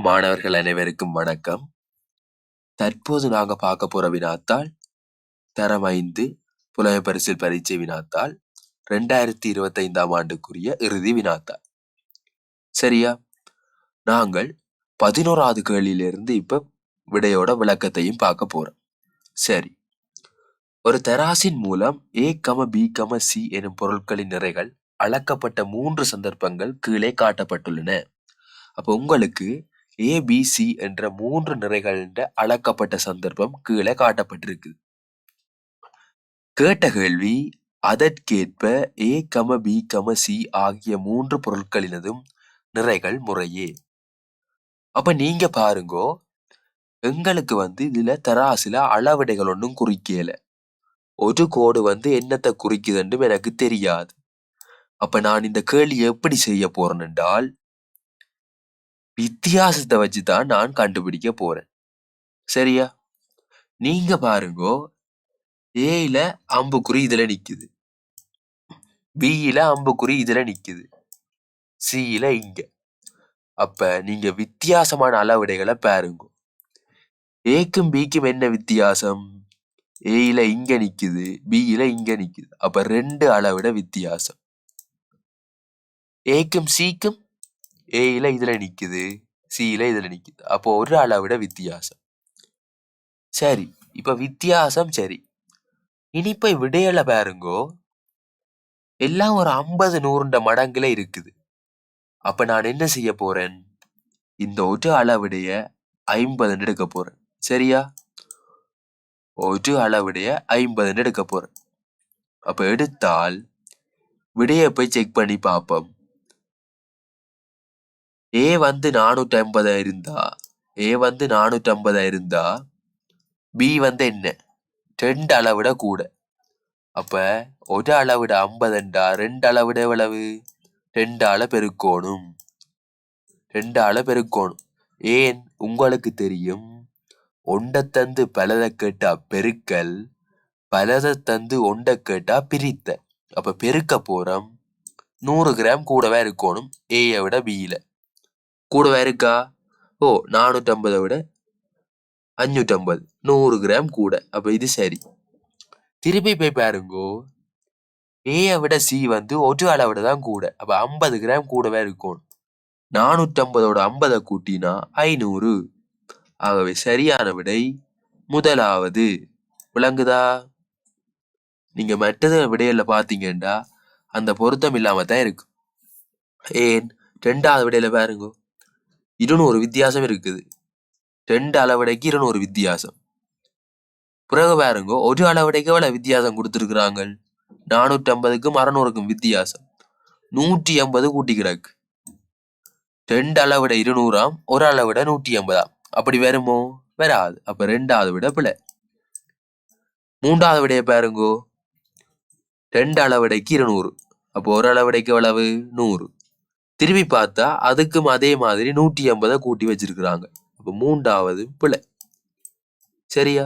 மாணவர்கள் அனைவருக்கும் வணக்கம். தற்போது நாங்க பார்க்க போற வினாத்தாள் தரம் 5 புலமைப்பரிசில் பரீட்சை வினாத்தாள் 2025ஆம் ஆண்டுக்குரிய இறுதி வினாத்தாள். சரியா? நாங்கள் 11வது கேள்வியிலிருந்து இப்ப விடையோட விளக்கத்தையும் பார்க்க போறோம். சரி, ஒரு தராசின் மூலம் A, B, C எனும் பொருட்களின் நிறைகள் அளக்கப்பட்ட 3 சந்தர்ப்பங்கள் கீழே காட்டப்பட்டுள்ளன. அப்ப உங்களுக்கு ABC என்ற 3 நிறைகள் அளக்கப்பட்ட சந்தர்ப்பம் கீழே காட்டப்பட்டிருக்கு. கேட்ட கேள்வி, அதற்கேற்ப A, B, C ஆகிய 3 பொருட்களினதும் நிறைகள் முறையே. அப்ப நீங்க பாருங்கோ, எங்களுக்கு இதுல தராசுல அளவிடைகள் ஒன்றும் குறிக்கல. ஒரு கோடு என்னத்தை குறிக்குதுன்னு எனக்கு தெரியாது. அப்ப நான் இந்த கேள்வியை எப்படி செய்ய போறேன் என்றால், வித்தியாசத்தை வச்சுதான் நான் கண்டுபிடிக்க போறேன். சரியா? நீங்க பாருங்கோ, ஏல அம்புக்குறி இதுல நிக்குது, பியில அம்புக்குறி இதுல நிக்குது, சியில இங்க. அப்ப நீங்க வித்தியாசமான அளவிடைகளை பாருங்க. ஏக்கும் பிக்கும் என்ன வித்தியாசம்? ஏல இங்க நிக்குது, பியில இங்க நிக்குது. அப்ப 2 அளவிட வித்தியாசம். ஏக்கும் சிக்கும் ஏல இதுல நிக்குது, சியில இதுல நிக்குது. அப்போ ஒரு அளவிட வித்தியாசம். சரி, இப்ப வித்தியாசம் சரி. இனி இப்ப விடையில பாருங்கோ, எல்லாம் ஒரு 50 100 மடங்குல இருக்குது. அப்ப நான் என்ன செய்ய போறேன்? இந்த ஒரு அளவிடைய 50 எடுக்க போறேன். சரியா? ஒரு அளவிடைய 50 எடுக்க போறேன். அப்ப எடுத்தால் விடைய போய் செக் பண்ணி பார்ப்போம். ஏ 450 இருந்தா, ஏ 450 இருந்தா, பி என்ன 2 அளவிட கூட. அப்ப ஒரு அளவிட 50 2 அளவிட எவ்வளவு? 2ஆல பெருக்கோணும். 2ஆல பெருக்கோணும். ஏன்? உங்களுக்கு தெரியும், ஒண்ட தந்து பலதை கேட்டா பெருக்கல், பலதை தந்து ஒண்ட கேட்டா பிரித்த. அப்ப பெருக்க போறோம், 100 கிராம் கூடவே இருக்கணும். ஏயை விட பியில கூடவே இருக்கா? ஓ, 450 விட 550, 100 கிராம் கூட. அப்ப இது சரி. திருப்பி போய் பாருங்கோ, ஏயை விட சி ஒரு அளவிட தான் கூட. அப்ப 50 கிராம் கூடவே இருக்கணும். 450ஓட 50 கூட்டினா 500. ஆகவே சரியான விடை முதலாவது. விளங்குதா? நீங்க மற்றது விடையில பாத்தீங்கன்னா அந்த பொருத்தம் இல்லாம தான் இருக்கு. ஏன்? 2வது விடையில பாருங்க, 200 வித்தியாசம் இருக்குது. 2 அளவிடைக்கு 200 வித்தியாசம். பிறகு பாருங்க, ஒரு அளவிடைக்கு எவ்வளவு வித்தியாசம் கொடுத்துருக்குறாங்க? 450க்கும் 600க்கும் வித்தியாசம் 180 கூட்டி கிடக்கு. 2 அளவிட 200ஆம், ஒரு அளவிட 180ஆம். அப்படி வருமோ? வராது. அப்ப 2வது விட பிழை. 3வது விடைய பாருங்கோ, 2 அளவிடைக்கு 200, அப்போ ஒரு அளவிடைக்கு எவ்வளவு? 100. திரும்பி பார்த்தா அதுக்கும் அதே மாதிரி 180 கூட்டி வச்சிருக்கிறாங்க. அப்ப 3வது பிழை. சரியா?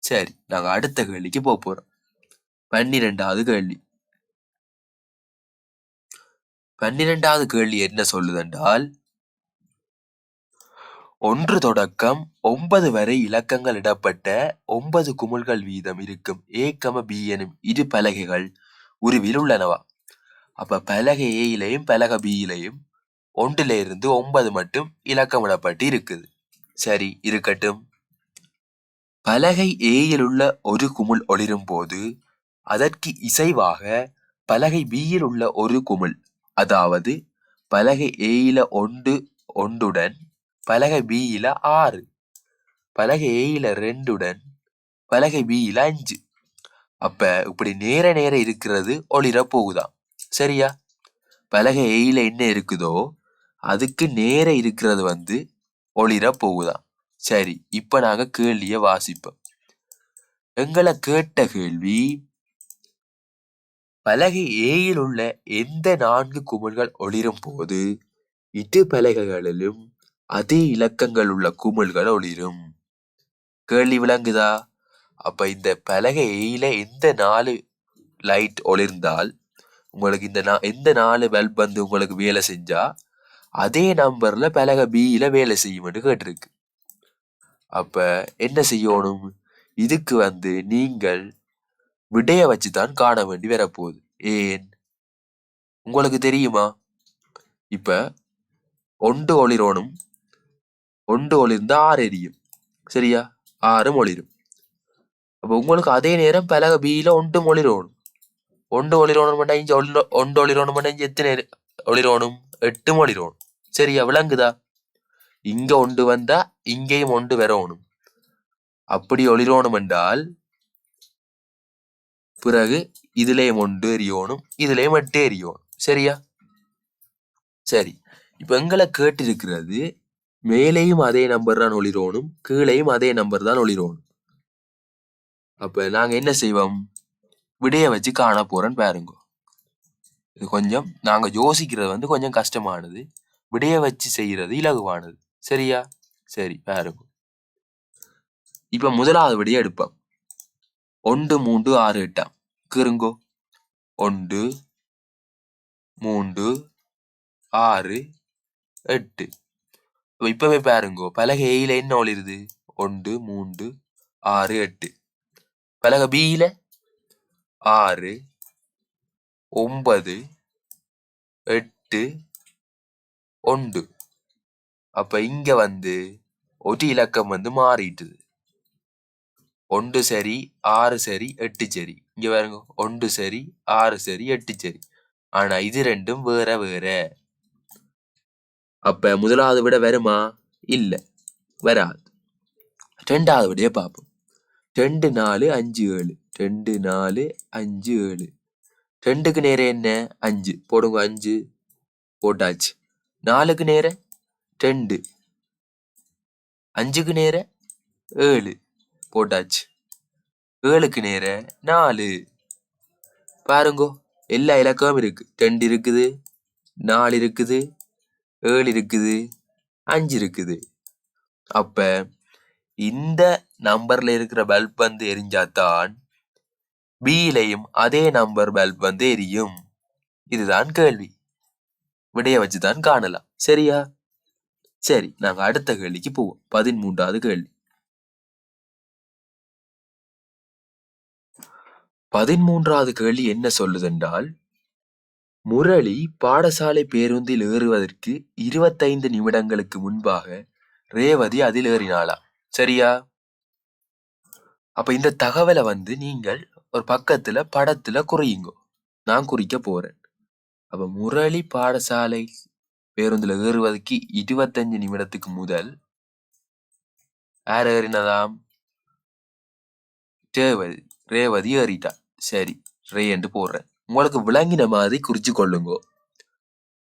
சரி, நாங்க அடுத்த கேள்விக்கு போறோம். 12வது கேள்வி. 12வது கேள்வி என்ன சொல்லுதென்றால், 1 தொடக்கம் 9 வரை இலக்கங்கள் இடப்பட்ட 9 குமிழ்கள் வீதம் இருக்கும் A, B எனும் இரு பலகைகள் உருவில் உள்ளனவா? அப்ப பலகை ஏயிலையும் பலகை பியிலையும் 1 to 9 மட்டும் இலக்கமிடப்பட்டு இருக்குது. சரி, இருக்கட்டும். பலகை ஏயில் உள்ள ஒரு குமிழ் ஒளிரும் போது அதற்கு இசைவாக பலகை பியில் உள்ள ஒரு குமிழ், அதாவது பலகை ஏயில 1 1உடன் பலகை பியில 6, பலகை ஏயில 2உடன் பலகை பியில 5. அப்ப இப்படி நேர நேர இருக்கிறது ஒளிர போகுதாம். சரியா? பலகை ஏயில என்ன இருக்குதோ அதுக்கு நேர இருக்கிறது ஒளிர போகுதாம். சரி, இப்ப நாங்க கேள்விய வாசிப்போம். எங்களை கேட்ட கேள்வி, பலகை ஏயில் உள்ள எந்த 4 குமிழ்கள் ஒளிரும் போது இரு பலகைகளிலும் அதே இலக்கங்கள் உள்ள குமிழ்கள் ஒளிரும். கேள்வி விளங்குதா? அப்ப இந்த பலகை ஏயில எந்த 4 லைட் ஒளிர்ந்தால் உங்களுக்கு எந்த 4 பல்ப் உங்களுக்கு வேலை செஞ்சா அதே நம்பர்ல பலகை பியில வேலை செய்யும்னு கேட்டிருக்கு. அப்ப என்ன செய்யணும்? இதுக்கு நீங்கள் விடைய வச்சுதான் காண வேண்டி வரப்போகுது. ஏன் உங்களுக்கு தெரியுமா? இப்ப ஒன்று ஒளிரோனும், ஒன்று ஒளிர்ந்து 6 எரியும். சரியா? 6 ஒளிரும். அப்ப உங்களுக்கு அதே நேரம் பலகை பியில ஒன்று ஒளிரோணும். ஒன்று ஒளிரோணும் இங்க ஒன்று ஒளிரோணும் இங்க எத்தனை ஒளிரோணும்? 8 ஒளிரோணும். சரியா? விளங்குதா? இங்க ஒன்று வந்தா இங்கேயும் ஒன்று வரணும். அப்படி ஒளிரோணும் என்றால் பிறகு இதுலயும் ஒன்று எரியணும், இதுலயும் 8 எரியணும். சரியா? சரி, இப்ப எங்களை கேட்டிருக்கிறது மேலேயும் அதே நம்பர் தான் ஒளிரோணும், கீழேயும் அதே நம்பர் தான் ஒளிரோணும். அப்ப நாங்க என்ன செய்வோம்? விடைய வச்சு காண போறேன்னு பாருங்க. இது கொஞ்சம் நாங்க யோசிக்கிறது கொஞ்சம் கஷ்டமானது, விடைய வச்சு செய்யறது இலகுவானது. சரியா? சரி, பாருங்க. இப்ப முதலாவது விடைய எடுப்போம். 1 3 6 8 கீறுங்கோ. 1 3 6 8. இப்பவே பாருங்கோ, பலகை ஏயில என்ன ஒளிருது? 1 3 6 8. பலகை பியில 6 9 8 1. அப்ப இங்க ஒரு இலக்கம் மாறிட்டுது. 1 சரி 6 சரி 8 சரி. இங்க பாருங்க, 1 சரி 6 சரி 8 சரி. ஆனா இது ரெண்டும் வேற வேற. அப்ப முதலாவது விட வருமா? இல்ல, வராது. ரெண்டாவது விடைய பார்ப்போம். 2 4 5 7. 2 4 5 7. 2க்கு நேர என்ன? 5 போடுங்க. 5 போட்டாச்சு. 4க்கு நேர 2. 5க்கு நேர 7 போட்டாச்சு. 7க்கு நேர 4. பாருங்கோ, எல்லா இலக்கமும் இருக்கு. 2 இருக்குது, 4 இருக்குது, 7 இருக்குது, 5 இருக்குது. அப்ப இந்த நம்பர்ல இருக்கிற பல்ப் எரிஞ்சாத்தான் பியிலையும் அதே நம்பர் பல்ப் எரியும். இதுதான் கேள்வி. விடைய வச்சுதான் காணலாம். சரியா? சரி, நாங்க அடுத்த கேள்விக்கு போவோம். 13வது கேள்வி. 13வது கேள்வி என்ன சொல்லுதென்றால், முரளி பாடசாலை பேருந்தில் ஏறுவதற்கு 25 நிமிடங்களுக்கு முன்பாக ரேவதி அதில் ஏறினாளா? சரியா? அப்ப இந்த தகவலை நீங்கள் ஒரு பக்கத்துல படத்துல குறியுங்க. நான் குறிக்க போறேன். அப்ப முரளி பாடசாலை பேருந்துல ஏறுவதற்கு 25 நிமிடத்துக்கு முதல் யார் ஏறினதாம்? ரேவதி ஏறிட்டா. சரி, ரே என்று போடுறேன். உங்களுக்கு விளங்கின மாதிரி குறிச்சு கொள்ளுங்க.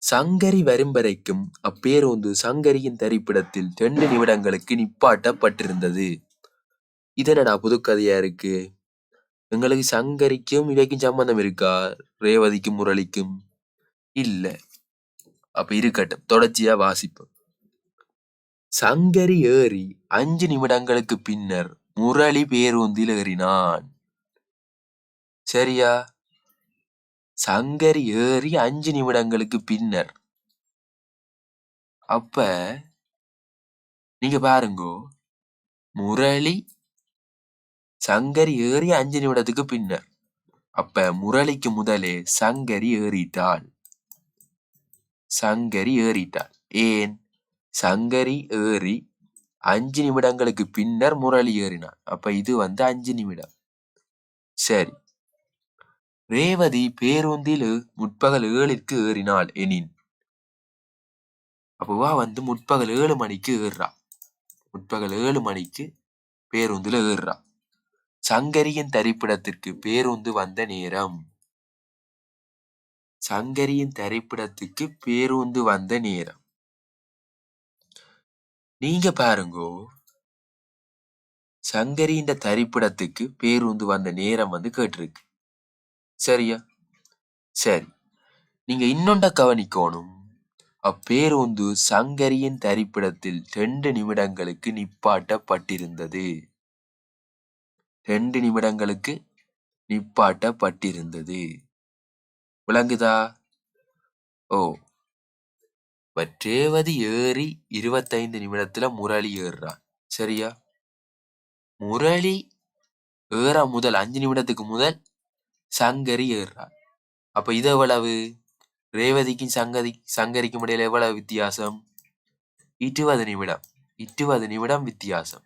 சங்கரி வரும் வரைக்கும் அப்பேருந்து சங்கரியின் தரிப்பிடத்தில் 2 நிமிடங்களுக்கு நிப்பாட்டப்பட்டிருந்தது. இதனடா புதுக்கதையா இருக்கு? எங்களுக்கு சங்கரிக்கும் இவைக்கும் சம்பந்தம் இருக்கா? ரேவதிக்கும் முரளிக்கும் இல்ல. அப்ப இருக்கட்டும், தொடர்ச்சியா வாசிப்போம். சங்கரி ஏறி 5 நிமிடங்களுக்கு பின்னர் முரளி பேருந்தில் ஏறினான். சரியா? சங்கரி ஏறி 5 நிமிடங்களுக்கு பின்னர். அப்ப நீங்க பாருங்கோ, முரளி சங்கரி ஏறி 5 நிமிடத்துக்கு பின்னர். அப்ப முரளிக்கு முதலே சங்கரி ஏறிட்டாள். சங்கரி ஏறிட்டாள். ஏன்? சங்கரி ஏறி 5 நிமிடங்களுக்கு பின்னர் முரளி ஏறினான். அப்ப இது 5 நிமிடம். சரி, ரேவதி பேருந்தில் முற்பகல் 7ற்கு ஏறினாள் எனின், அப்பவா முற்பகல் 7 மணிக்கு ஏறுறா. முற்பகல் 7 மணிக்கு பேருந்துல ஏறுறா. சங்கரியின் தரிப்பிடத்திற்கு பேருந்து வந்த நேரம். சங்கரியின் தரிப்பிடத்துக்கு பேருந்து வந்த நேரம். நீங்க பாருங்கோ, சங்கரியின் தரிப்பிடத்துக்கு பேருந்து வந்த நேரம் கேட்டிருக்கு. சரியா? சரி, நீங்க இன்னொண்ட கவனிக்கணும். அப்பேருந்து சங்கரியின் தரிப்பிடத்தில் 2 நிமிடங்களுக்கு நிப்பாட்டப்பட்டிருந்தது. 2 நிமிடங்களுக்கு நிப்பாட்டப்பட்டிருந்தது. விளங்குதா? ஓ, ரேவதி ஏறி 25 நிமிடத்துல முரளி ஏறுறான். சரியா? முரளி ஏற முதல் 5 நிமிடத்துக்கு முதல் சங்கரி ஏறுறான். அப்ப இது எவ்வளவு? ரேவதிக்கும் சங்கரிக்கும் இடையில எவ்வளவு வித்தியாசம்? 20 நிமிடம். 20 நிமிடம் வித்தியாசம்.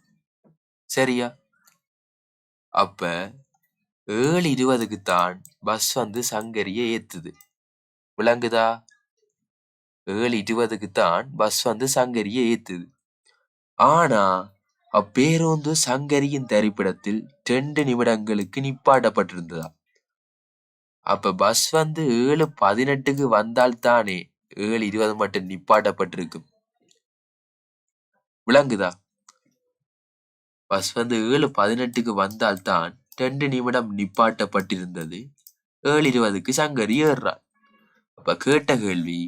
சரியா? அப்ப 7:20க்கு தான் பஸ் வந்து சங்கரியை ஏத்துது. விளங்குதா? 7:20க்கு தான் பஸ் வந்து சங்கரியை ஏத்துது. ஆனா அப்பேருந்து சங்கரியின் தரிப்பிடத்தில் 2 நிமிடங்களுக்கு நிப்பாட்டப்பட்டிருந்ததா. அப்ப பஸ் வந்து 7:18க்கு வந்தால்தானே 7:20 மட்டும் நிப்பாட்டப்பட்டிருக்கு. விளங்குதா? பஸ் வந்து 7:18க்கு வந்தால்தான் 2 நிமிடம் நிப்பாட்டப்பட்டிருந்தது. 7:20க்கு சங்கரி ஏறுறார். அப்ப கேட்ட கேள்வி,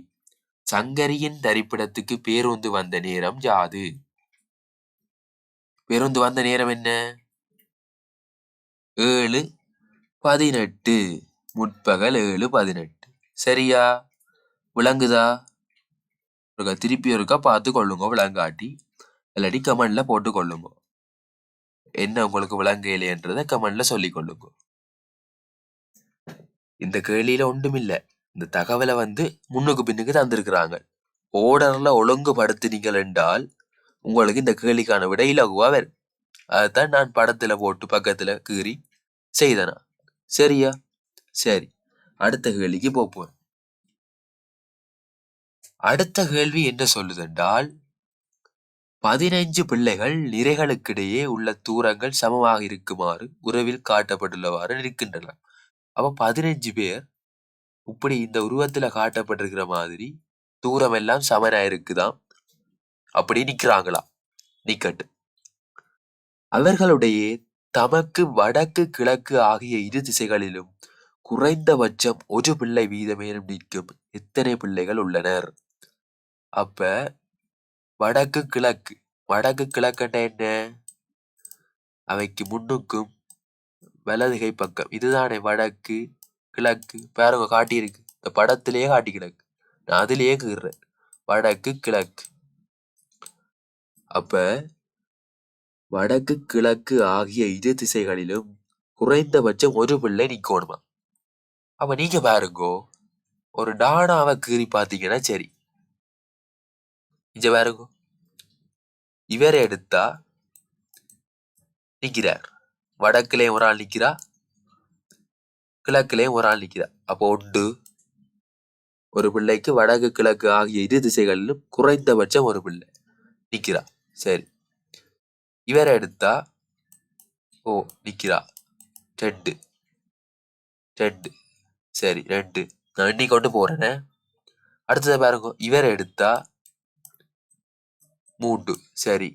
சங்கரியின் தரிப்பிடத்துக்கு பேருந்து வந்த நேரம் யாது? பேருந்து வந்த நேரம் என்ன? 7:18, முற்பகல் 7:18. சரியா? விளங்குதா? திருப்பி ஒருக்கா பார்த்து கொள்ளுங்க விளங்காட்டி, இல்லாட்டி கமெண்ட்ல போட்டு கொள்ளுங்க. என்ன உங்களுக்கு விளங்கலைன்றத கமெண்ட்ல சொல்லிக் கொள்ளுங்க. இந்த கேள்வியில ஒன்றுமில்ல. இந்த தகவலை வந்து முன்னுக்கு பின்னுக்கு தந்திருக்கிறாங்க. ஓர்டர்ல ஒழுங்குபடுத்தினீங்கள் என்றால் உங்களுக்கு இந்த கேள்விக்கான விட இலகுவா வரும். அதைத்தான் நான் படத்துல போட்டு பக்கத்துல கீறி செய்தனா. சரியா? சரி, அடுத்த கேள்விக்கு போப்போம். அடுத்த கேள்வி என்ன சொல்லுதென்றால், 15 பிள்ளைகள் நிறைகளுக்கிடையே உள்ள தூரங்கள் சமமாக இருக்குமாறு உறவில் காட்டப்பட்டுள்ளவாறு இருக்கின்றன. அப்ப 15 பேர் இப்படி இந்த உருவத்துல காட்டப்பட்டிருக்கிற மாதிரி தூரம் எல்லாம் சமனா இருக்குதாம். அப்படி நிக்கிறாங்களா? நிக்கட்டு. அவர்களுடைய தமக்கு வடக்கு கிழக்கு ஆகிய இரு திசைகளிலும் குறைந்தபட்சம் ஒரு பிள்ளை வீதமேனும் நிற்கும் எத்தனை பிள்ளைகள் உள்ளனர்? அப்ப வடக்கு கிழக்கு கிழக்குன்னா என்ன? அவைக்கு முன்னுக்கும் வலதுகை பக்கம் இதுதானே வடக்கு கிழக்கு. பாருங்க காட்டியிருக்கு, இந்த படத்திலேயே காட்டி கிடக்கு, நான் அதிலேயே கீறேன். வடக்கு கிழக்கு. அப்ப வடக்கு கிழக்கு ஆகிய இரு திசைகளிலும் குறைந்தபட்சம் ஒரு பிள்ளை நிக்கணுமா. அப்ப நீங்க பாருங்கோ, ஒரு டானாவை கீறி பாத்தீங்கன்னா சரி, இங்க பாருங்க, இவரை எடுத்தா நிக்கிறார், வடக்குலயும் ஒரு ஆள் நிக்கிறா, கிழக்குலயும் ஒரு ஆள் நிக்கிறா. அப்போ ஒன்று ஒரு பிள்ளைக்கு வடக்கு கிழக்கு ஆகிய இரு திசைகளிலும் குறைந்தபட்சம் ஒரு பிள்ளை நிக்கிறா. சரி, இவரை எடுத்தா நிக்கிறா 2. சரி 2 நான் எண்ணி கொண்டு போறேனே. அடுத்ததை பாருங்க, இவரை எடுத்தா 3. சரி,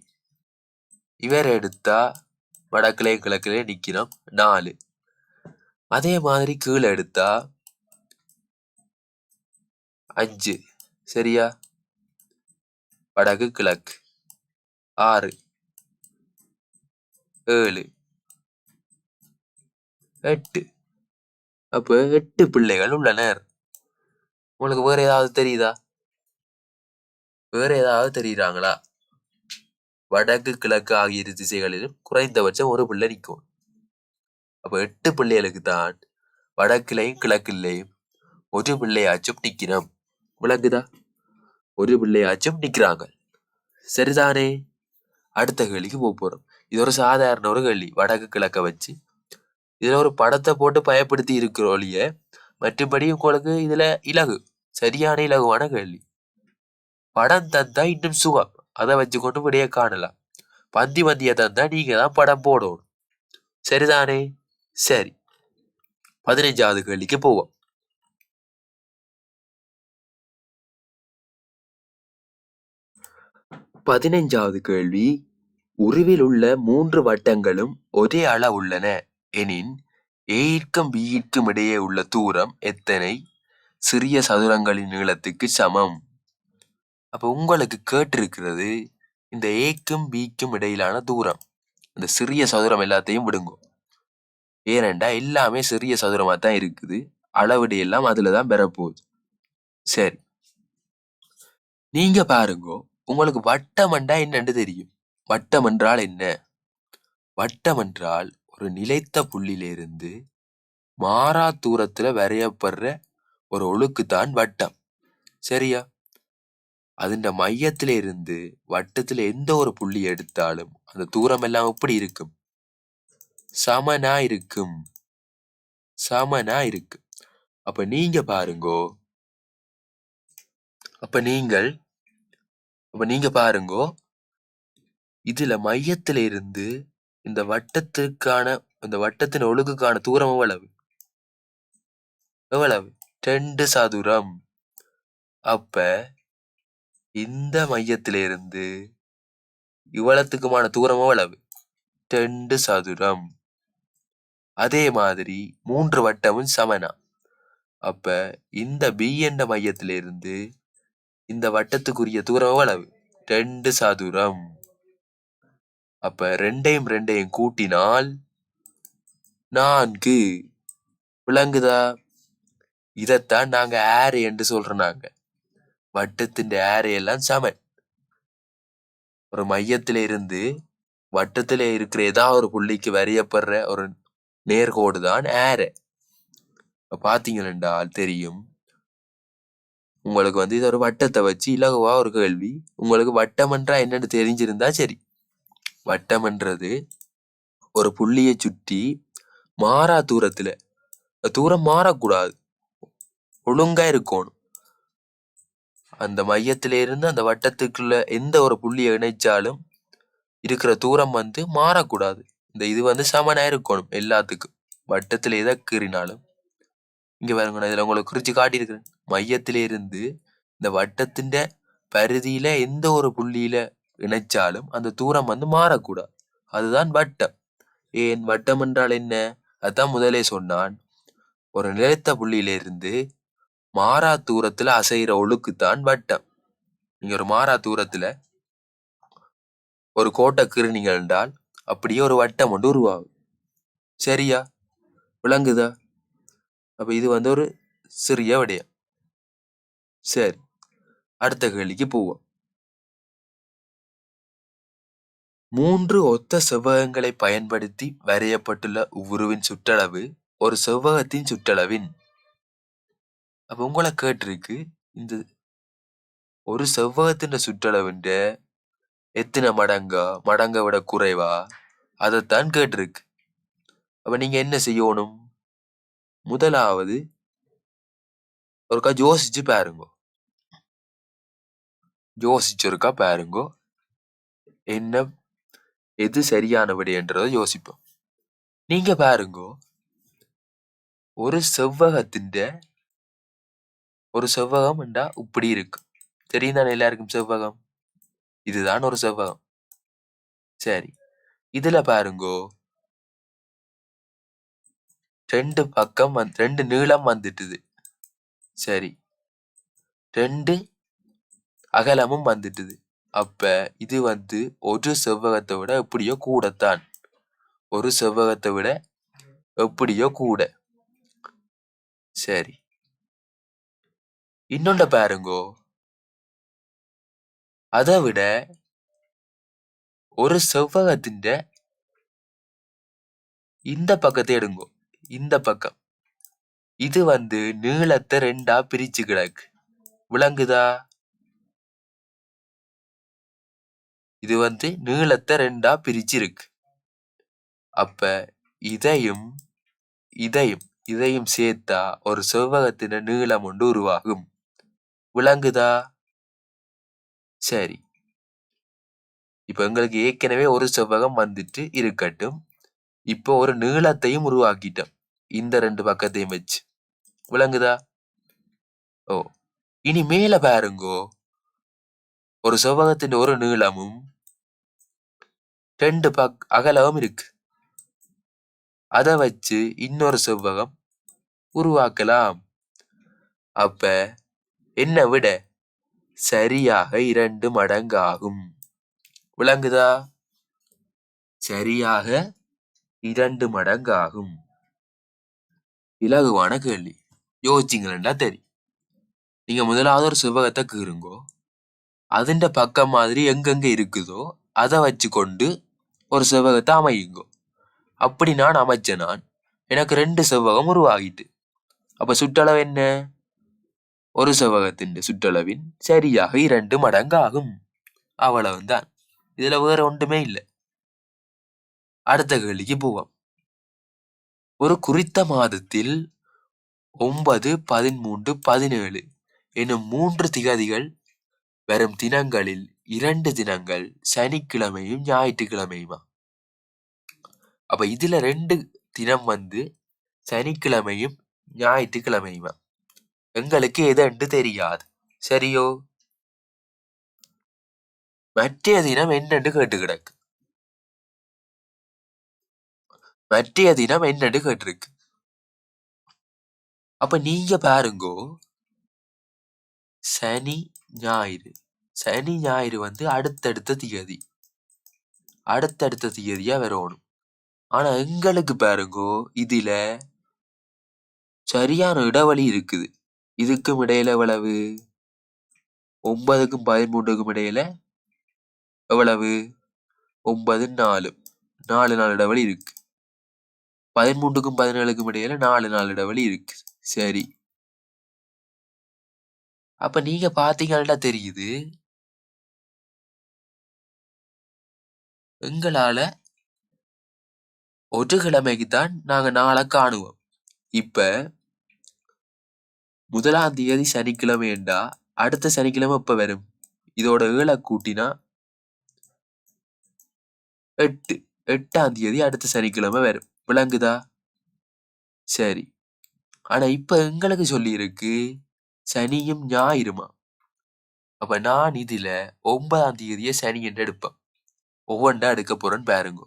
இவரை எடுத்தா வடக்குலையும் கிழக்குலையும் நிக்கிறோம் 4. அதே மாதிரி கீழே எடுத்தா 5. சரியா? வடக்கு கிழக்கு 6, 7, 8. அப்ப 8 பிள்ளைகள் உள்ளனர். உங்களுக்கு வேற ஏதாவது தெரியுதா? வேற ஏதாவது தெரியுறாங்களா? வடக்கு கிழக்கு ஆகிய இரு திசைகளிலும் குறைந்தபட்சம் ஒரு பிள்ளை நிற்கும். அப்ப 8 பிள்ளைகளுக்கு தான் வடக்குலையும் கிழக்குலையும் ஒரு பிள்ளையாச்சும் நிக்கிறோம். விளங்குதா? ஒரு பிள்ளையாச்சும் நிக்கிறாங்க. சரிதானே? அடுத்த கேள்விக்கு போறோம். இது ஒரு சாதாரண ஒரு கேள்வி, வடக்கு கிழக்க வச்சு இதுல ஒரு படத்தை போட்டு பயப்படுத்தி இருக்கிறோலிய. மற்றபடி உங்களுக்கு இதுல இலகு, சரியான இலகுவான கேள்வி. படம் தந்தா இன்னும் சுகம், அதை வச்சுக்கொண்டு விடைய காணலாம். பந்திய தந்தா நீங்க தான் படம் போடணும். சரிதானே? சரி, 15வது கேள்விக்கு போவோம். பதினைஞ்சாவது கேள்வி, உருவில் உள்ள 3 வட்டங்களும் ஒரே அளவு உள்ளன எனின் ஏற்கும் பியிற்கும் இடையே உள்ள தூரம் எத்தனை சிறிய சதுரங்களின் நீளத்துக்கு சமம்? அப்ப உங்களுக்கு கேட்டிருக்கிறது இந்த ஏக்கும் பிக்கும் இடையிலான தூரம். இந்த சிறிய சதுரம் எல்லாத்தையும் விடுங்க, ஏனெண்டா எல்லாமே சிறிய சதுரமா தான் இருக்குது. அளவிடு எல்லாம் அதுலதான் பெறப்போகுது. சரி, நீங்க பாருங்கோ, உங்களுக்கு வட்டம் என்றா என்னன்னு தெரியும். வட்டம் என்றால் என்ன? வட்டம் என்றால் ஒரு நிலைத்த புள்ளியிலிருந்து மாறா தூரத்துல வரையப்படுற ஒரு ஒழுக்குத்தான் வட்டம். சரியா? அதிண்ட மையத்தில இருந்து வட்டத்துல எந்த ஒரு புள்ளி எடுத்தாலும் அந்த தூரம் எல்லாம் எப்படி இருக்கும்? சமனா இருக்கும். சமனா இருக்கு. அப்ப நீங்க பாருங்கோ. அப்ப நீங்க பாருங்கோ. இதுல மையத்தில இருந்து இந்த வட்டத்தின் ஒழுங்குக்கான தூரம் எவ்வளவு? எவ்வளவு? 2 சதுரம். அப்ப இந்த மையத்தில இருந்து இவ்வளத்துக்குமான தூரம் எவ்வளவு? 2 சதுரம். அதே மாதிரி 3 வட்டமும் சமனா. அப்ப இந்த B என்ற மையத்தில இருந்து இந்த வட்டத்துக்குரிய தூரம் எவ்வளவு? 2 சதுரம். அப்ப ரெண்டையும் கூட்டினால் 4. விளங்குதா? இதத்தான் நாங்க ஆரே என்று சொல்றோம். நாங்க வட்டத்தின் ஆரே எல்லாம் சமன். ஒரு மையத்தில இருந்து வட்டத்திலே இருக்கிற ஏதாவது ஒரு புள்ளிக்கு வரையப்படுற ஒரு நேர்கோடு தான் ஆரே. பாத்தீங்கன்னா தெரியும். உங்களுக்கு இது ஒரு வட்டத்தை வச்சு இலகுவா ஒரு கேள்வி. உங்களுக்கு வட்டம் என்றா என்னன்னு தெரிஞ்சிருந்தா சரி. வட்டம் என்றது ஒரு புள்ளியை சுற்றி மாறா தூரத்துல, தூரம் மாறக்கூடாது, ஒழுங்கா இருக்கணும். அந்த மையத்தில இருந்து அந்த வட்டத்துக்குள்ள எந்த ஒரு புள்ளியை இணைச்சாலும் இருக்கிற தூரம் மாறக்கூடாது. இது சமனா இருக்கணும் எல்லாத்துக்கும். வட்டத்துல எதை கீறினாலும் இங்க பாருங்க, நான் இதுல உங்களுக்கு குறிச்சு காட்டியிருக்கிறேன். மையத்தில இருந்து இந்த வட்டத்தின் பரிதியில எந்த ஒரு புள்ளியில இணைச்சாலும் அந்த தூரம் மாறக்கூடாது. அதுதான் வட்டம். ஏன் வட்டம் என்றால் என்ன? அதான் முதலே சொன்னான். ஒரு நிலைத்த புள்ளியில இருந்து மாறா தூரத்துல அசைகிற ஒழுக்குத்தான் வட்டம். நீங்க ஒரு மாறா தூரத்துல ஒரு கோட்டை கீறினீங்க என்றால் அப்படியே ஒரு வட்டம் ஒன்று உருவாகும். சரியா? விளங்குதா? அப்ப இது ஒரு சிறிய விடயம். சரி, அடுத்த கேள்விக்கு போவோம். 3 ஒத்த செவ்வகங்களை பயன்படுத்தி வரையப்பட்டுள்ள உருவின் சுற்றளவு ஒரு செவ்வகத்தின் சுற்றளவின். அப்ப உங்களை கேட்டிருக்கு, இந்த ஒரு செவ்வகத்தின் சுற்றளவுன்ற எத்தனை மடங்கை விட குறைவா, அதைத்தான் கேட்டிருக்கு. அப்ப நீங்க என்ன செய்யணும்? முதலாவது ஒருக்கா யோசிச்சு பாருங்க. யோசிச்சொருக்கா பாருங்க, என்ன எது சரியான விடைன்றத யோசிப்போம். நீங்க பாருங்க, ஒரு செவ்வகம் என்றா இப்படி இருக்கு. தெரியும் தானே எல்லாருக்கும் செவ்வகம்? இதுதான் ஒரு செவ்வகம். சரி, இதுல பாருங்கோ, 2 பக்கம் 2 நீளம் வந்துட்டுது. சரி, 2 அகலமும் வந்துட்டுது. அப்ப இது ஒரு செவ்வகத்தை விட எப்படியோ கூடத்தான். ஒரு செவ்வகத்தை விட எப்படியோ கூட. சரி, இன்னொன்னு பாருங்கோ, அதை விட ஒரு செவ்வகத்தின் இந்த பக்கத்தை எடுங்கோ. இந்த பக்கம் இது நீளத்தை 2ஆ பிரிச்சு கிடக்கு. விளங்குதா? இது நீளத்தை 2ஆ பிரிச்சு இருக்கு. அப்ப இதையும் சேர்த்தா ஒரு செவ்வகத்தின் நீளம் ஒன்று உருவாகும். விளங்குதா? சரி, இப்ப எங்களுக்கு ஏற்கனவே ஒரு செவ்வகம் இருக்கட்டும். இப்போ ஒரு நீளத்தையும் உருவாக்கிட்டோம் இந்த 2 பக்கத்தையும் வச்சு. விளங்குதா? ஓ, இனி மேல பாருங்கோ, ஒரு செவ்வகத்தின் ஒரு நீளமும் 2 அகலமும் இருக்கு. அதை வச்சு இன்னொரு செவ்வகம் உருவாக்கலாம். அப்ப என்ன விட சரியாக 2 மடங்கு ஆகும். விளங்குதா? சரியாக 2 மடங்கு ஆகும். இலகுவான கேள்வி. யோசிச்சிங்களா தெரியும். நீங்க முதலாவது ஒரு செவ்வகத்தை கீறுங்கோ. அதிண்ட பக்கம் மாதிரி எங்கெங்க இருக்குதோ அதை வச்சு கொண்டு ஒரு செவ்வகத்தை அமையுங்கோ. அப்படி நான் அமைச்ச எனக்கு 2 செவ்வகம் உருவாகிட்டு. அப்ப சுற்றளவு என்ன? ஒரு செவ்வகத்தின் சுற்றளவின் சரியாக 2 மடங்கு ஆகும். அவ்வளவுதான். இதுல வேற ஒன்றுமே இல்லை. அடுத்த கேள்விக்கு போவோம். ஒரு குறித்த மாதத்தில் 9, 13, 17 எனும் 3 திகதிகள் வரும் தினங்களில் 2 தினங்கள் சனிக்கிழமையும் ஞாயிற்றுக்கிழமையுமா? அப்ப இதுல 2 தினம் சனிக்கிழமையும் ஞாயிற்றுக்கிழமையுமா? எங்களுக்கு எதென்று தெரியாது. சரியோ? மற்றைய தினம் என்னென்று கேட்டு கிடக்கு. மற்றைய தினம் என்னென்று கேட்டிருக்கு. அப்ப நீங்க பாருங்கோ, சனி ஞாயிறு. சனி ஞாயிறு அடுத்தடுத்த திகதி, அடுத்தடுத்த திகதியா வரணும். ஆனா எங்களுக்கு பாருங்கோ, இதுல சரியான இடைவெளி இருக்குது. இதுக்கும் இடையில எவ்வளவு? 9க்கும் 13க்கும் இடையில எவ்வளவு? 9, 4 நாள் இடைவெளி இருக்கு. 13க்கும் 17க்கும் இடையில 4 நாள் இடைவெளி இருக்கு. சரி, அப்ப நீங்க பாத்தீங்கன்னா தெரியுது, எங்களால ஒரு கிழமைக்குத்தான் நாங்க நாளை காணுவோம். இப்ப 1ஆம் தேதி சனிக்கிழமை என்றா அடுத்த சனிக்கிழமை எப்ப வரும்? இதோட 7 கூட்டினா 8. 8ஆம் தேதி அடுத்த சனிக்கிழமை வரும். விளங்குதா? சரி, ஆனா இப்ப எங்களுக்கு சொல்லி இருக்கு சனியும் ஞாயிறுமா. அப்ப நான் இதுல 9ஆம் தேதியை சனி என்று எடுப்பேன். ஒவ்வொன்றா எடுக்க போறேன்னு பாருங்க.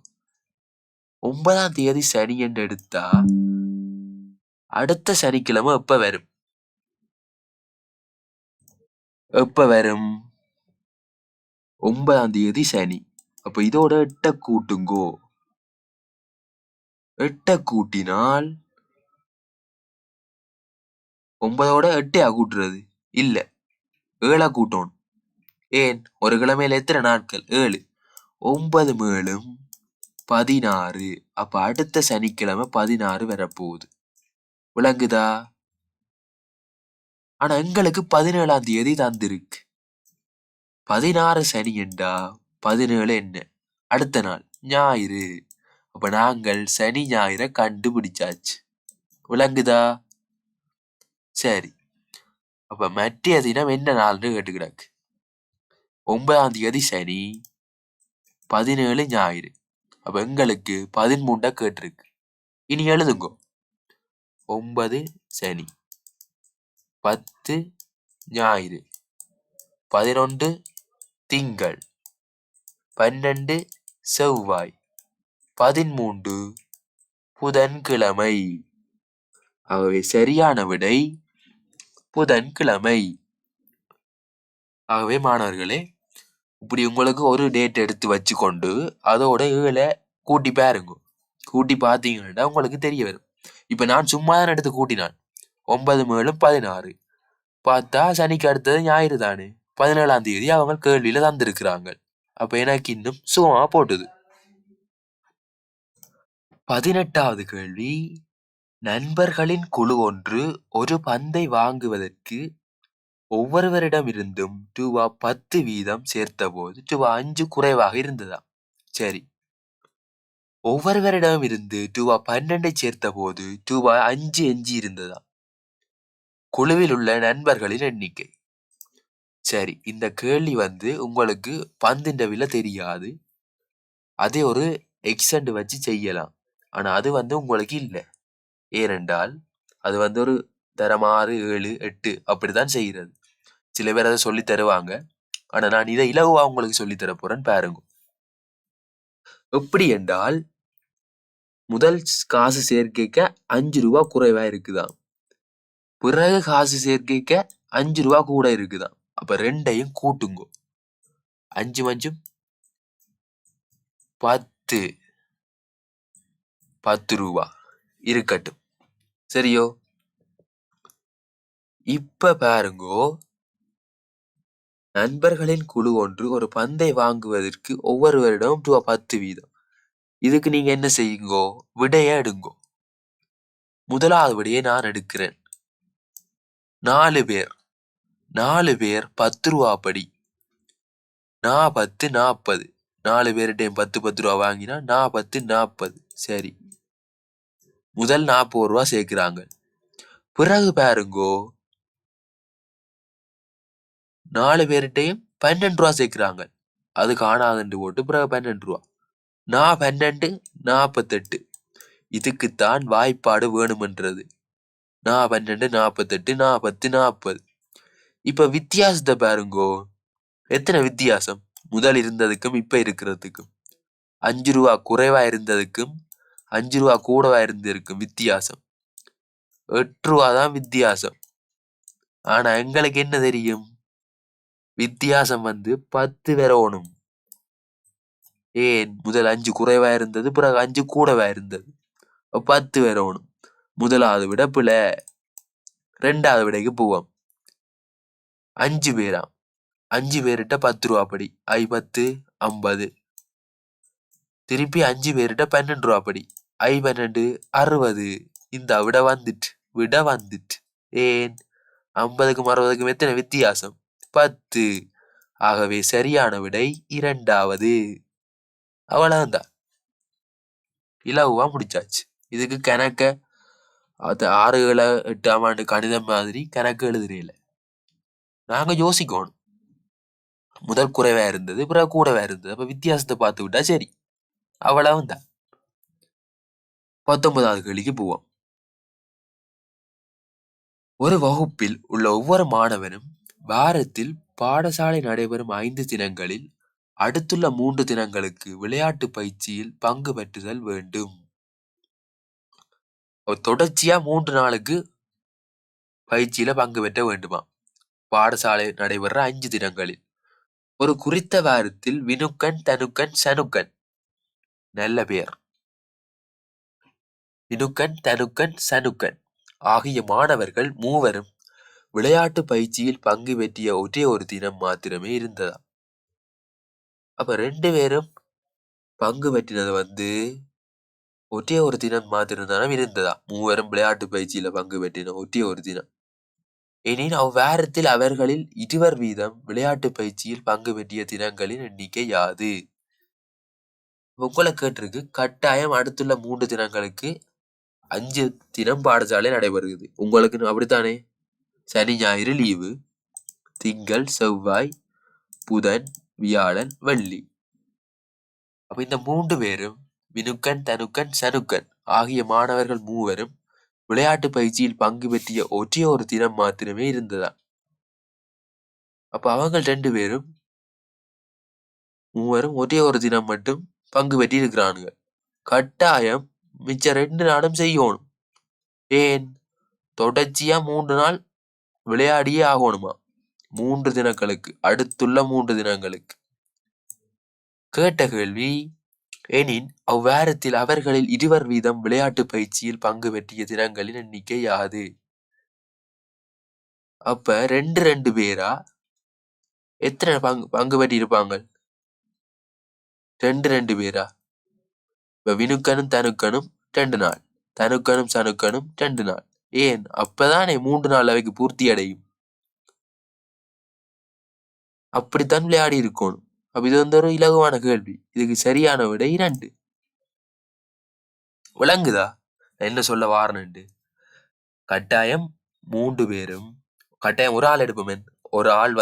9ஆம் தேதி சனி என்று எடுத்தா அடுத்த சனிக்கிழமை எப்ப வரும்? எப்ப வரும்? 9ஆம் தேதி சனி. அப்ப இதோட 8 கூட்டுங்கோ. 8 கூட்டினால் 9ஓட 8 கூட்டுறது இல்ல, 7 கூட்டணும். ஏன்? ஒரு கிழமையில எத்தனை நாட்கள்? 7. 9 மேலும் 16. அப்ப அடுத்த சனிக்கிழமை 16 வரப்போகுது. விளங்குதா? ஆனா எங்களுக்கு 17ஆம் தேதி தந்திருக்கு. 16 சனி என்றா 17 என்ன? அடுத்த நாள் ஞாயிறு. அப்ப நாங்கள் சனி ஞாயிறை கண்டுபிடிச்சாச்சு. விளங்குதா? சரி, அப்ப மற்றைய தினம் என்ன நாள்னு கேட்டுக்கிடாக்கு. 9ஆம் தேதி சனி, 17 ஞாயிறு. அப்ப எங்களுக்கு 13 கேட்டிருக்கு. இனி எழுதுங்கோ. 9 சனி, 10 ஞாயிறு, 11 திங்கள், 12 செவ்வாய், 13 புதன்கிழமை. ஆகவே சரியான விடை புதன்கிழமை. ஆகவே மாணவர்களே, இப்படி உங்களுக்கு ஒரு டேட் எடுத்து வச்சு கொண்டு அதோட 7 கூட்டி பாருங்க. கூட்டி பார்த்தீங்கன்னா உங்களுக்கு தெரிய வரும். இப்ப நான் சும்மா தான் எடுத்து கூட்டினான். 9 மேலும் 16 பார்த்தா சனிக்கு அடுத்தது ஞாயிறு தானே. 17ஆம் தேதி அவங்க கேள்வியில தந்திருக்கிறாங்க. அப்ப எனக்கு இன்னும் சுகமா போட்டுது. 18வது கேள்வி. நண்பர்களின் குழு ஒன்று ஒரு பந்தை வாங்குவதற்கு ஒவ்வொருவரிடமிருந்தும் ரூபா 10 வீதம் சேர்த்தபோது ரூபா 5 குறைவாக இருந்ததா? சரி, ஒவ்வொருவரிடமிருந்து ரூபா 12 சேர்த்த போது ரூபாய் 5 எஞ்சி இருந்ததா? குழுவில் உள்ள நண்பர்களின் எண்ணிக்கை. சரி, இந்த கேள்வி உங்களுக்கு பந்தின் விலை தெரியாது. அதே ஒரு எக்ஸண்ட் வச்சு செய்யலாம். ஆனா அது உங்களுக்கு இல்லை. ஏனென்றால் அது ஒரு தரம் 6, 7, 8 அப்படித்தான் செய்கிறது. சில பேர் அதை சொல்லி தருவாங்க. ஆனா நான் இதை இலகுவா உங்களுக்கு சொல்லி தர போறேன்னு பாருங்க. எப்படி என்றால், முதல் காசு சேர்க்கைக்க 5 ரூபா குறைவா இருக்குதாம். பிறகு காசு சேர்க்கைக்க 5 ரூபா கூட இருக்குதாம். அப்ப ரெண்டையும் கூட்டுங்கோ. 5 5 10. 10 ரூபா இருக்கட்டும். சரியோ? இப்ப பாருங்கோ, நண்பர்களின் குழு ஒன்று ஒரு பந்தை வாங்குவதற்கு ஒவ்வொருவரிடம் ரூபா 10 வீதம். இதுக்கு நீங்க என்ன செய்யுங்கோ? விடைய எடுங்கோ. முதலாவது விடையை நான் எடுக்கிறேன். 4 பேர் 4 பேர் 10 ரூபா படி. நான் 10 40. 4 பேர்கிட்டையும் 10 ரூபா வாங்கினா நான் 10 40. சரி, முதல் 40 ரூபா சேர்க்கிறாங்க. பிறகு பாருங்கோ, 4 பேர்கிட்டையும் 12 ரூபா சேர்க்கிறாங்க. அது காணாதுன்னு போட்டு பிறகு 12 ரூபா. நான் 12 48. இதுக்குத்தான் வாய்ப்பாடு வேணுமென்றது. நான் 12 48 40 40. இப்ப வித்தியாசத்தை பாருங்கோ, எத்தனை வித்தியாசம் முதல் இருந்ததுக்கும் இப்ப இருக்கிறதுக்கும். 5 ரூபா குறைவா இருந்ததுக்கும் 5 ரூபா கூடவா இருந்திருக்கும் வித்தியாசம். 8 ரூபா தான் வித்தியாசம். ஆனா எங்களுக்கு என்ன தெரியும்? வித்தியாசம் 10 வரணும். ஏன்? முதல் 5 குறைவா இருந்தது, பிறகு 5 கூடவா இருந்தது. 10 வரணும். முதலாவது விட பிழை. 2வது விடைக்கு போவோம். 5 பேராம். 5 பேர்கிட்ட 10 ரூபா படி. 10 50. திருப்பி 5 பேர்கிட்ட 12 ரூபா படி. 12 60. இந்த விட வந்துட்டு. ஏன்? 50க்கும் 60க்கும் எத்தனை வித்தியாசம்? 10. ஆகவே சரியான விடை 2வது. அவ்வளவுதான், இலகுவா முடிச்சாச்சு. இதுக்கு கணக்க 6, 7, 8ஆம் ஆண்டு கணிதம் மாதிரி கணக்கு எழுதுறீல. நாங்க யோசிக்கணும். முதல் குறைவா இருந்தது, பிறகு கூடவா இருந்தது. அப்ப வித்தியாசத்தை பார்த்து விட்டா சரி. அவ்வளவுதான். 19வது கேள்விக்கு போவோம். ஒரு வகுப்பில் உள்ள ஒவ்வொரு மாணவனும் வாரத்தில் பாடசாலை நடைபெறும் 5 தினங்களில் அடுத்துள்ள 3 தினங்களுக்கு விளையாட்டு பயிற்சியில் பங்கு பெற்றுதல் வேண்டும். தொடர்ச்சியா 3 நாளுக்கு பயிற்சியில பங்கு பெற்ற வேண்டுமா, பாடசாலை நடைபெற 5 தினங்களில். ஒரு குறித்த வாரத்தில் வினுக்கன், தனுக்கன், சனுக்கன், நல்ல பெயர், வினுக்கன், தனுக்கன், சனுக்கன் ஆகிய மாணவர்கள் மூவரும் விளையாட்டு பயிற்சியில் பங்கு பெற்றிய ஒரே ஒரு தினம் மாத்திரமே இருந்ததா. அப்ப 2 பேரும் பங்கு பெற்றினது ஒரே ஒரு தினம் மாத்திரம் தானே இருந்ததா. மூவரும் விளையாட்டு பயிற்சியில பங்கு பெற்றின ஒரே ஒரு தினம். எனினும் அவ்வாரத்தில் அவர்களில் 2 வீதம் விளையாட்டு பயிற்சியில் பங்கு பெற்றிய தினங்களின் எண்ணிக்கை யாது? உங்களை கேட்டிருக்கு, கட்டாயம் அடுத்துள்ள 3 தினங்களுக்கு 5 தினம் பாடசாலை நடைபெறுகிறது. உங்களுக்கு அப்படித்தானே? சனி ஞாயிறு லீவு, திங்கள் செவ்வாய் புதன் வியாழன் வெள்ளி. அப்ப இந்த 3 பேரும் வினுக்கன், தனுக்கன், சனுக்கன் ஆகிய மாணவர்கள் மூவரும் விளையாட்டு பயிற்சியில் பங்கு பெற்றிய ஒரே ஒரு தினம் மாத்திரமே இருந்ததா. அப்ப அவங்க 2 பேரும் மூவரும் ஒரே ஒரு தினம் மட்டும் பங்கு பெற்றி இருக்கிறானுங்க. கட்டாயம் மிச்ச 2 நாளும் செய்யணும். ஏன்? தொடர்ச்சியா 3 நாள் விளையாடியே ஆகணுமா, 3 தினங்களுக்கு, அடுத்துள்ள 3 தினங்களுக்கு. கேட்ட கேள்வி. எனின் அவ்வாரத்தில் அவர்களில் 2 வீதம் விளையாட்டு பயிற்சியில் பங்கு பெற்றிய தினங்களின் எண்ணிக்கை யாது? அப்ப 2 பேரா எத்தனை பங்கு பெற்றி இருப்பாங்க? 2 பேரா. இப்ப வினுக்கனும் தனுக்கனும் 2 நாள், தனுக்கனும் சனுக்கனும் 2 நாள். ஏன்? அப்பதானே 3 நாள் அவைக்கு பூர்த்தி அடையும். அப்படித்தான் விளையாடி இருக்கணும். அப்ப இது ஒரு இலகுவான கேள்வி. இதுக்கு சரியான விடை 2. விளங்குதா என்ன சொல்ல வாரணுண்டு? கட்டாயம் 3 பேரும், கட்டாயம் ஒரு ஆள் எடுப்போமே, ஒரு ஆள்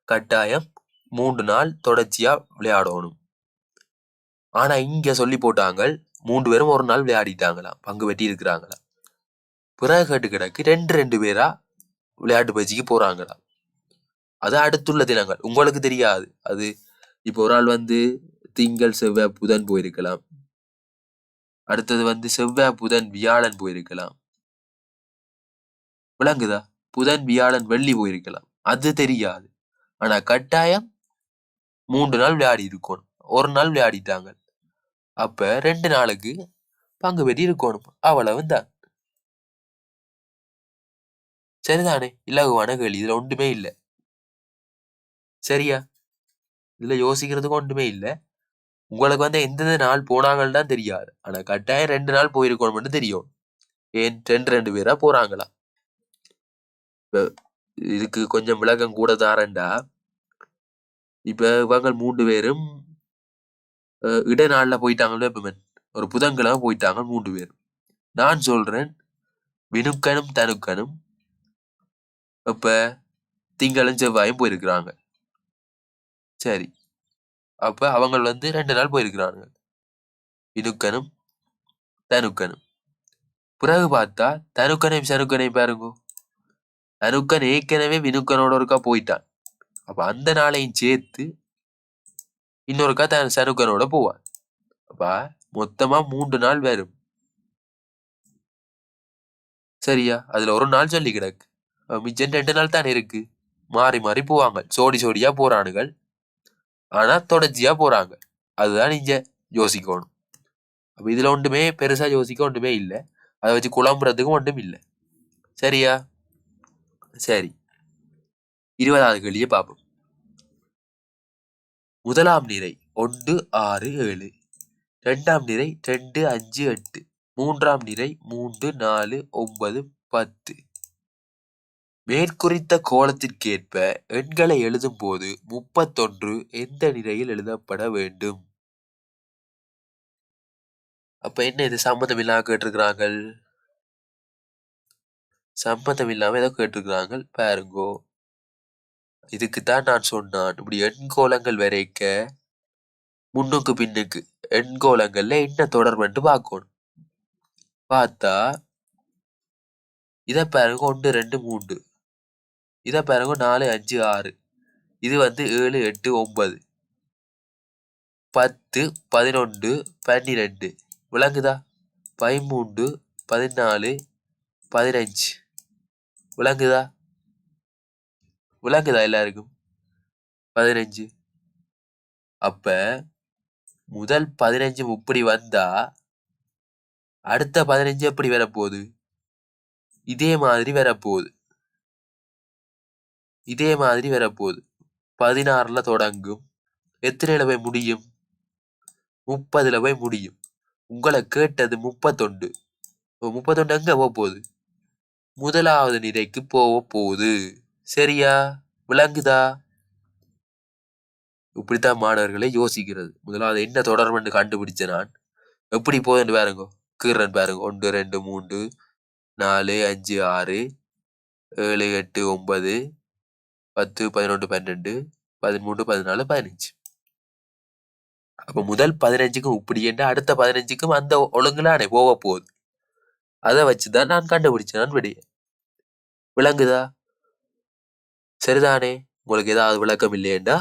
கட்டாயம் 3 நாள் தொடர்ச்சியா விளையாடணும். ஆனா இங்க சொல்லி போட்டாங்க 3 பேரும் ஒரு நாள் விளையாடிட்டாங்களாம், பங்கு பெற்றி இருக்கிறாங்களா. பிறகு கேட்டு கிடக்கு 2 பேரா விளையாட்டு பயிற்சிக்கு போறாங்களா. அது அடுத்துள்ள தினங்கள், உங்களுக்கு தெரியாது. அது இப்போ ஒரு ஆள் திங்கள் செவ்வாய் புதன் போயிருக்கலாம், அடுத்தது செவ்வாய் புதன் வியாழன் போயிருக்கலாம். விளங்குதா? புதன் வியாழன் வெள்ளி போயிருக்கலாம், அது தெரியாது. ஆனா கட்டாயம் 3 நாள் விளையாடி இருக்கணும், ஒரு நாள் விளையாடிட்டாங்க. அப்ப 2 நாளுக்கு பங்கு பெற்றி இருக்கணும். அவ்வளவுதான். சரிதானே? இலகுவான கேள்வி, இதுல ஒன்றுமே இல்லை. சரியா? இதுல யோசிக்கிறதுக்கு ஒன்றுமே இல்லை. உங்களுக்கு வந்து எந்தெந்த நாள் போனாங்கன்னு தான் தெரியாது. ஆனா கட்டாயம் 2 நாள் போயிருக்கணும்னு தெரியும். ஏன் 2 பேரா போறாங்களா? இப்ப இதுக்கு கொஞ்சம் விளக்கம் கூட தாரேன்டா. இப்ப இவங்க 3 பேரும் இடைநாள்ல போயிட்டாங்களோ எப்பவுமே ஒரு புதன்கிழமை போயிட்டாங்க 3 பேரும். நான் சொல்றேன் வினுக்கனும் தனுக்கனும் இப்ப திங்களும் செவ்வாயும் போயிருக்கிறாங்க. சரி, அப்ப அவங்க வந்து 2 நாள் போயிருக்கிறாங்க வினுக்கனும் தனுக்கனும். பிறகு பார்த்தா தனுக்கனையும் சனுக்கனையும் பாருங்க. தனுக்கன் ஏற்கனவே வினுக்கனோட ஒருக்கா போயிட்டான். அப்ப அந்த நாளையும் சேர்த்து இன்னொருக்கா சனுக்கனோட போவான். அப்ப மொத்தமா 3 நாள் வரும். சரியா? அதுல ஒரு நாள் சொல்லி கிடக்கு. மிச்சம் 2 நாள் தானே இருக்கு. மாறி மாறி போவாங்க. சோடி சோடியா போறானுகள். ஆனா தொடர்ச்சியா போறாங்க. அதுதான் நீங்க யோசிக்கணும். அப்ப இதுல ஒன்றுமே பெருசா யோசிக்க ஒன்றுமே இல்லை. அதை வச்சு குழம்புறதுக்கும் ஒன்றும் இல்லை. சரியா? சரி, 20வது கேள்வியை பார்ப்போம். முதலாம் நிரை 1 6 7, 2ஆம் நிரை 2 5 8, 3ஆம் நிரை 3 4 9 10. மேற்குறித்த கோலத்திற்கேற்ப எண்களை எழுதும் போது 31 எந்த நிலையில் எழுதப்பட வேண்டும்? அப்ப என்ன இது சம்மந்தம் இல்லாம கேட்டிருக்கிறாங்க? சம்மந்தம் இல்லாம ஏதோ கேட்டிருக்கிறாங்க பாருங்கோ. இதுக்குத்தான் நான் சொன்னான், இப்படி எண்கோலங்கள் வரைக்க முன்னுக்கு பின்னுக்கு எண்கோலங்கள்ல என்ன தொடர்புன்னு பார்க்கணும். பார்த்தா இதை பாருங்க 1 2 3, இதை பாருங்க 4 5 6, இது வந்து 7 8 9 10 11 12, விளங்குதா? 13 14 15, விளங்குதா? விளங்குதா எல்லாருக்கும்? 15. அப்ப முதல் 15 இப்படி வந்தா அடுத்த 15 எப்படி வரப்போகுது? இதே மாதிரி வரப்போகுது. இதே மாதிரி வரப்போகுது. 16ல தொடங்கும். எத்தனையில போய் முடியும்? 30ல போய் முடியும். உங்களை கேட்டது 31. 31 எங்க போக போகுது? முதலாவது நிலைக்கு போக போகுது. சரியா? விளங்குதா? இப்படித்தான் மாணவர்களை யோசிக்கிறது. முதலாவது என்ன தொடர்புன்னு கண்டுபிடிச்ச நான் எப்படி போகுதுன்னு பாருங்க. கீறன் பாருங்க. 1 2 3 4 5 6 7 8 9 10 11 12 13 14 15. அப்ப முதல் 15க்கும் இப்படி என்ன அடுத்த 15க்கும் அந்த ஒழுங்குலானே போக போகுது. அதை வச்சுதான் நான் கண்டுபிடிச்சேன் விடைய. விளங்குதா? சரிதானே? உங்களுக்கு ஏதாவது விளக்கம் இல்லையேண்டா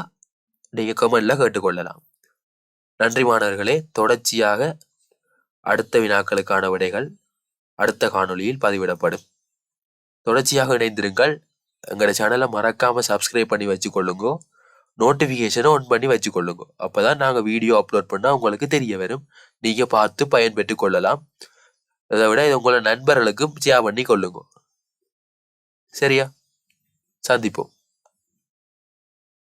நீங்க கமெண்ட்ல கேட்டுக்கொள்ளலாம். நன்றி மாணவர்களே. தொடர்ச்சியாக அடுத்த வினாக்களுக்கான விடைகள் அடுத்த காணொளியில் பதிவிடப்படும். தொடர்ச்சியாக இணைந்திருங்கள். எங்களோட சேனலை மறக்காம சப்ஸ்கிரைப் பண்ணி வச்சுக்கொள்ளுங்க. நோட்டிஃபிகேஷனை ஆன் பண்ணி வச்சுக்கொள்ளுங்க. அப்பதான் நாங்கள் வீடியோ அப்லோட் பண்ணால் உங்களுக்கு தெரிய வரும். நீங்க பார்த்து பயன்பெற்று கொள்ளலாம். அதை விட இது உங்களோட நண்பர்களுக்கும் ஷேர் பண்ணி கொள்ளுங்க. சரியா? சந்திப்போம்.